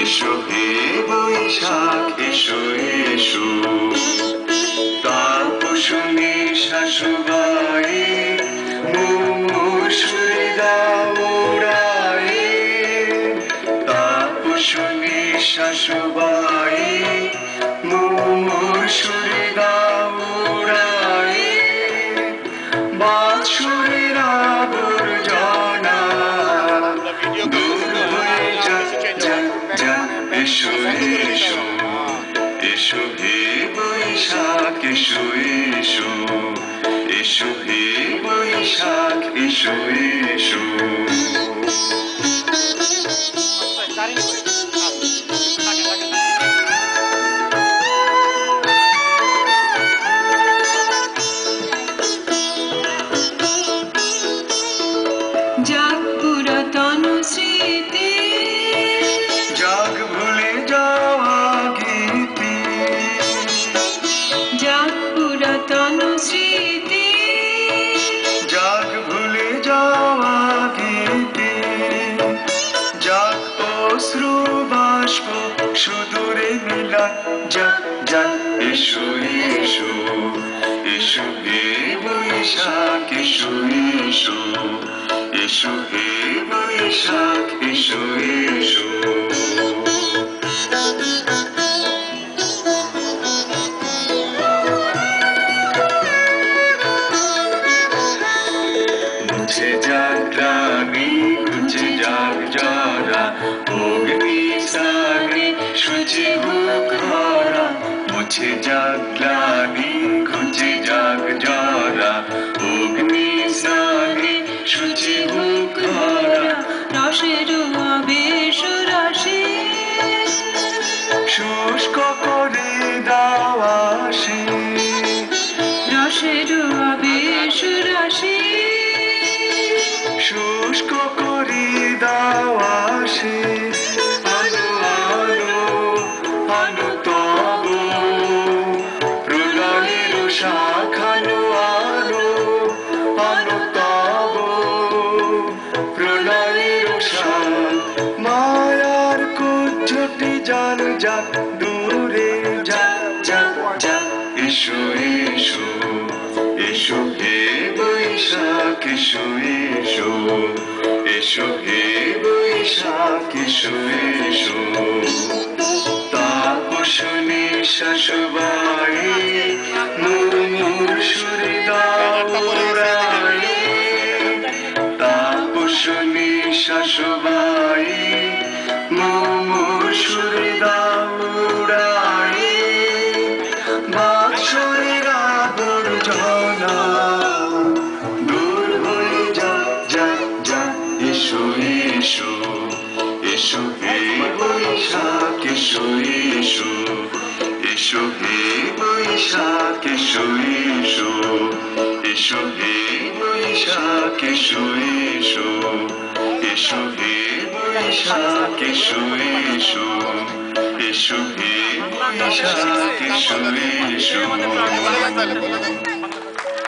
এসো হে বৈশাখ এসো এসো তাপসনী শাশুবাই মুমুর সুরে দাউড়াই তাপসনী শাশুবাই মুমুর সুরে দাউড়াই বাৎসরের আবর্জনা দূর হয়ে যাক এসো এসো এসো হে বৈশাখ এসো এসো এসো হে বৈশাখ এসো এসো যাক পুরাতন স্মৃতি যাক ভুলে যাওয়া গীতি যাক পুরাতন স্মৃতি যাক ভুলে যাওয়া গীতি যাক অশ্রু বাষ্প সুদূরে মিলান যাক যাক এসো এসো এসো হে বৈশাখ এসো এসো এসো হে বৈশাখ এসো এসো মুছে যাক গ্লানি ঘুচে যাক জরা অগ্নি স্নানে সূচি হোক ধরা মুছে যাক গ্লানি ঘুচে যাক জরা অগ্নি স্নানে সূচি হোক ধরা রসের আবেশ রাশি শুষ্ক করে দাওয়াসি রসের আবেশ রাশি শুষ্ক করে দাওয়াসি আলো আলো আলো তব প্রলয়ের শাখানো আলো আলো তব প্রলয়ের শাখ মায়ার কুজ্জটি জান যাক দূরে যাক যাক যাক এসো এসো এসো হে বৈশাখ এসো এসো এসো হে বৈশাখ এসো এসো তাপসনী শাশুবাই মুমুর সুরে দাউড়াই তাপসনী শাশুবাই মুমুর সুরে দাউড়াই বাৎসরের আবর্জনা দূর হয়ে যাক যাক যাক এসো এসো এসো হে বৈশাখ এসো এসো এসো হে বৈশাখ এসো এসো এসো হে বৈশাখ এসো এসো এসো হে বৈশাখ এসো এসো এসো হে বৈশাখ এসো এসো